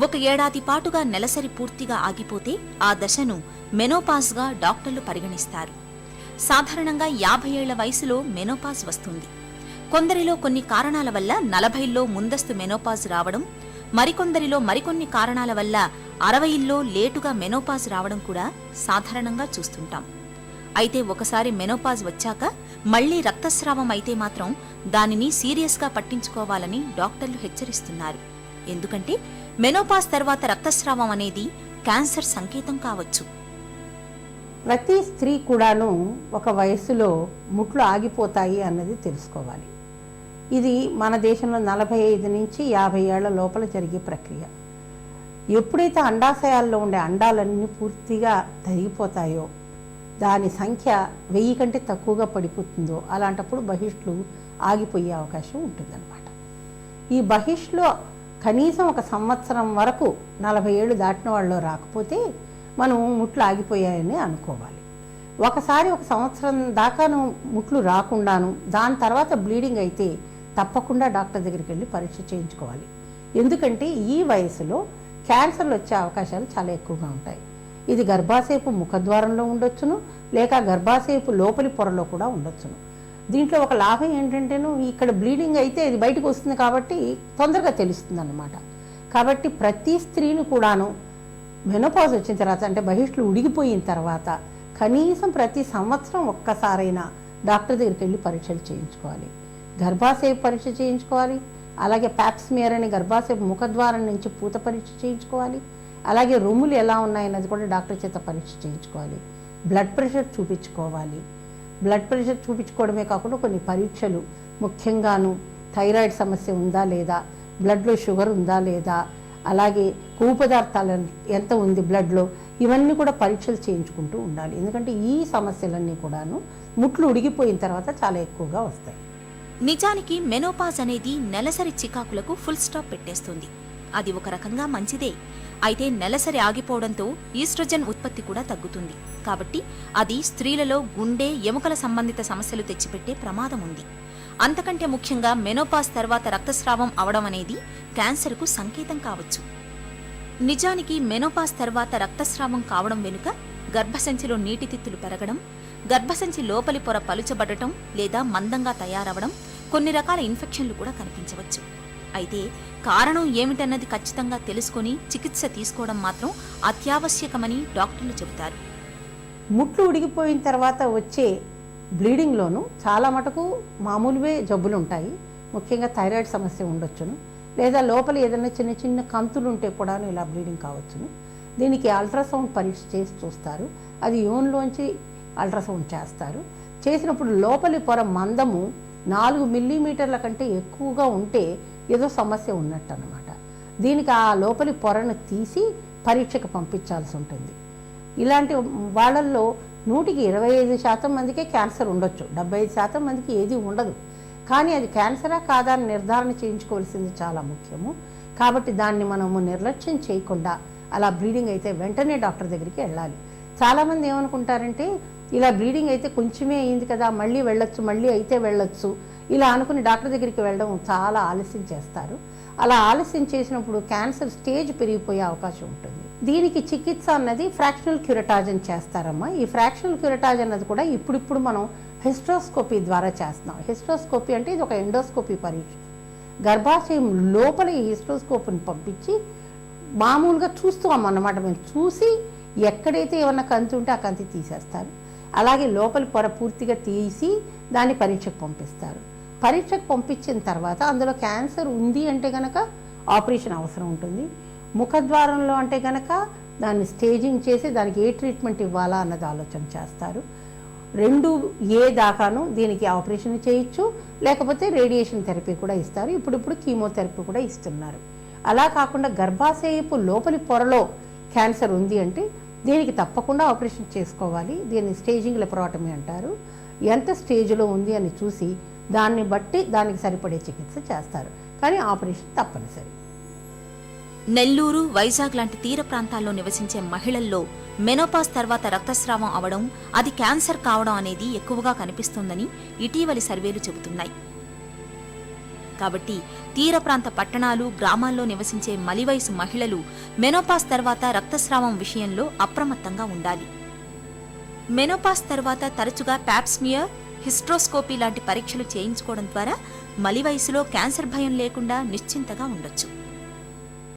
1 ఏడాది పాటుగా నెలసరి పూర్తిగా ఆగిపోతే ఆ దశను మెనోపాజ్గా డాక్టర్లు పరిగణిస్తారు. సాధారణంగా 50 ఏళ్ల వయసులో మెనోపాజ్ వస్తుంది. కొందరిలో కొన్ని కారణాల వల్ల 40ల్లో ముందస్తు మెనోపాజ్ రావడం, మరికొందరిలో మరికొన్ని కారణాల వల్ల 60ల్లో లేటుగా మెనోపాజ్ రావడం కూడా సాధారణంగా చూస్తుంటాం. అయితే ఒకసారి మెనోపాజ్ వచ్చాక మళ్లీ రక్తస్రావం అయితే మాత్రం దానిని సీరియస్గా పట్టించుకోవాలని డాక్టర్లు హెచ్చరిస్తున్నారు. ఎందుకంటే మెనోపాజ్ తర్వాత రక్తస్రావం అనేది క్యాన్సర్ సంకేతం కావచ్చు. ప్రతి స్త్రీ కూడాను ఒక వయస్సులో ముట్లు ఆగిపోతాయి అన్నది తెలుసుకోవాలి. ఇది మన దేశంలో 45 నుంచి 50 ఏళ్ల లోపల జరిగే ప్రక్రియ. ఎప్పుడైతే అండాశయాల్లో ఉండే అండాలన్నీ పూర్తిగా తరిగిపోతాయో, దాని సంఖ్య 1000 కంటే తక్కువగా పడిపోతుందో అలాంటప్పుడు బహిష్లు ఆగిపోయే అవకాశం ఉంటుందన్నమాట. ఈ బహిష్లో కనీసం 1 సంవత్సరం వరకు 40 ఏళ్ళు దాటిన వాళ్ళు రాకపోతే మనం ముట్లు ఆగిపోయాయని అనుకోవాలి. ఒకసారి 1 సంవత్సరం దాకాను ముట్లు రాకుండాను దాని తర్వాత బ్లీడింగ్ అయితే తప్పకుండా డాక్టర్ దగ్గరికి వెళ్ళి పరీక్ష చేయించుకోవాలి. ఎందుకంటే ఈ వయసులో క్యాన్సర్లు వచ్చే అవకాశాలు చాలా ఎక్కువగా ఉంటాయి. ఇది గర్భాశయపు ముఖద్వారంలో ఉండొచ్చును, లేక గర్భాశయపు లోపలి పొరలో కూడా ఉండొచ్చును. దీంట్లో ఒక లాభం ఏంటంటేను ఇక్కడ బ్లీడింగ్ అయితే ఇది బయటకు వస్తుంది కాబట్టి తొందరగా తెలుస్తుంది అన్నమాట. కాబట్టి ప్రతి స్త్రీని కూడాను మెనోపాజ్ వచ్చిన తర్వాత అంటే బహిష్లు ఉడిగిపోయిన తర్వాత కనీసం ప్రతి సంవత్సరం ఒక్కసారైనా డాక్టర్ దగ్గరికి వెళ్ళి పరీక్షలు చేయించుకోవాలి. గర్భాశయ పరీక్ష చేయించుకోవాలి, అలాగే ప్యాప్స్మియర్ అనే గర్భాశయ ముఖద్వారం నుంచి పూత పరీక్ష చేయించుకోవాలి, అలాగే రొమ్ములు ఎలా ఉన్నాయన్నది కూడా డాక్టర్ చేత పరీక్ష చేయించుకోవాలి. బ్లడ్ ప్రెషర్ చూపించుకోవాలి. బ్లడ్ ప్రెషర్ చూపించుకోవడమే కాకుండా కొన్ని పరీక్షలు, ముఖ్యంగాను థైరాయిడ్ సమస్య ఉందా లేదా, బ్లడ్లో షుగర్ ఉందా లేదా, అలాగే కొవ్వు పదార్థాలు ఎంత ఉంది బ్లడ్లో, ఇవన్నీ కూడా పరీక్షలు చేయించుకుంటూ ఉండాలి. ఎందుకంటే ఈ సమస్యలన్నీ కూడాను ముట్లు ఉడిగిపోయిన తర్వాత చాలా ఎక్కువగా వస్తాయి. నిజానికి మెనోపాజ్ అనేది నెలసరి చికాకులకు ఫుల్ స్టాప్ పెట్టేస్తుంది. అది ఒక రకంగా మంచిదే. అయితే నెలసరి ఆగిపోవడంతో ఈస్ట్రోజన్ ఉత్పత్తి కూడా తగ్గుతుంది. కాబట్టి అది స్త్రీలలో గుండె, ఎముకల సంబంధిత సమస్యలు తెచ్చిపెట్టే ప్రమాదం ఉంది. అంతకంటే ముఖ్యంగా మెనోపాజ్ తర్వాత రక్తస్రావం అవడం అనేది క్యాన్సర్కు సంకేతం కావచ్చు. నిజానికి మెనోపాజ్ తర్వాత రక్తస్రావం కావడం వెనుక గర్భసంచిలో నీటితిత్తులు పెరగడం, గర్భసంచి లోపలి పొర పలుచబడటం లేదా మందంగా తయారవడం, కొన్ని రకాల ఇన్ఫెక్షన్లు కూడా కనిపించవచ్చు. అయితే కారణం ఏమిటన్నది ఖచ్చితంగా తెలుసుకుని చికిత్స తీసుకోవడం మాత్రం అత్యావశ్యకమని డాక్టర్లు చెబుతారు. ముట్లు ఉడిగిపోయిన తర్వాత వచ్చే బ్లీడింగ్లోనూ చాలా మటుకు మామూలువే జబ్బులు ఉంటాయి. ముఖ్యంగా థైరాయిడ్ సమస్య ఉండొచ్చును, లేదా లోపల ఏదైనా చిన్న చిన్న కంతులు ఉంటే కూడా ఇలా బ్లీడింగ్ కావచ్చును. దీనికి అల్ట్రాసౌండ్ పరీక్ష చేసి చూస్తారు. అది యూన్లోంచి అల్ట్రాసౌండ్ చేస్తారు. చేసినప్పుడు లోపలి పొర మందము 4 మిల్లీమీటర్ల కంటే ఎక్కువగా ఉంటే ఏదో సమస్య ఉన్నట్టు అన్నమాట. దీనికి ఆ లోపలి పొరను తీసి పరీక్షకు పంపించాల్సి ఉంటుంది. ఇలాంటి వాళ్ళల్లో 100కి 25% మందికే క్యాన్సర్ ఉండొచ్చు, 75% మందికి ఏది ఉండదు. కానీ అది క్యాన్సరా కాదా అని నిర్ధారణ చేయించుకోవాల్సింది చాలా ముఖ్యము. కాబట్టి దాన్ని మనము నిర్లక్ష్యం చేయకుండా అలా బ్లీడింగ్ అయితే వెంటనే డాక్టర్ దగ్గరికి వెళ్ళాలి. చాలామంది ఏమనుకుంటారంటే ఇలా బ్లీడింగ్ అయితే కొంచెమే అయింది కదా, మళ్ళీ వెళ్ళొచ్చు, మళ్ళీ అయితే వెళ్ళొచ్చు, ఇలా అనుకుని డాక్టర్ దగ్గరికి వెళ్ళడం చాలా ఆలస్యం చేస్తారు. అలా ఆలస్యం చేసినప్పుడు క్యాన్సర్ స్టేజ్ పెరిగిపోయే అవకాశం ఉంటుంది. దీనికి చికిత్స అన్నది ఫ్రాక్షనల్ క్యూరటాజన్ చేస్తారమ్మా. ఈ ఫ్రాక్షనల్ క్యూరటాజన్ అన్నది కూడా ఇప్పుడు మనం హిస్ట్రోస్కోపీ ద్వారా చేస్తున్నాం. హిస్ట్రోస్కోపీ అంటే ఇది ఒక ఎండోస్కోపీ పరీక్ష. గర్భాశయం లోపల ఈ హిస్ట్రోస్కోప్ని పంపించి మామూలుగా చూస్తాం అన్నమాట. మేము చూసి ఎక్కడైతే ఏమన్నా కంతి ఉంటే ఆ కంతి తీసేస్తారు. అలాగే లోపలి పొర పూర్తిగా తీసి దాన్ని పరీక్షకు పంపిస్తారు. పరీక్షకు పంపించిన తర్వాత అందులో క్యాన్సర్ ఉంది అంటే కనుక ఆపరేషన్ అవసరం ఉంటుంది. ముఖద్వారంలో అంటే కనుక దాన్ని స్టేజింగ్ చేసి దానికి ఏ ట్రీట్మెంట్ ఇవ్వాలా అన్నది ఆలోచన చేస్తారు. 2A దాకాను దీనికి ఆపరేషన్ చేయొచ్చు, లేకపోతే రేడియేషన్ థెరపీ కూడా ఇస్తారు. ఇప్పుడు కీమోథెరపీ కూడా ఇస్తున్నారు. అలా కాకుండా గర్భాశయపు లోపలి పొరలో క్యాన్సర్ ఉంది అంటే దీనికి తప్పకుండా ఆపరేషన్ చేసుకోవాలి. దీన్ని స్టేజింగ్ లెపరాటమీ అంటారు. ఎంత స్టేజ్లో ఉంది అని చూసి దాన్ని బట్టి దానికి సరిపడే చికిత్స చేస్తారు. కానీ ఆపరేషన్ తప్పనిసరి. నెల్లూరు, వైజాగ్ లాంటి తీర ప్రాంతాల్లో నివసించే మహిళల్లో మెనోపాజ్ తర్వాత రక్తస్రావం అవడం, అది క్యాన్సర్ కావడం అనేది ఎక్కువగా కనిపిస్తోందని ఇటీవలి సర్వేలు చెబుతున్నాయి. కాబట్టి తీర ప్రాంత పట్టణాలు, గ్రామాల్లో నివసించే మలివయసు మహిళలు మెనోపాజ్ తర్వాత రక్తస్రావం విషయంలో అప్రమత్తంగా ఉండాలి. మెనోపాజ్ తర్వాత తరచుగా ప్యాప్స్మియర్, హిస్ట్రోస్కోపీ లాంటి పరీక్షలు చేయించుకోవడం ద్వారా మలివయసులో క్యాన్సర్ భయం లేకుండా నిశ్చింతగా ఉండొచ్చు.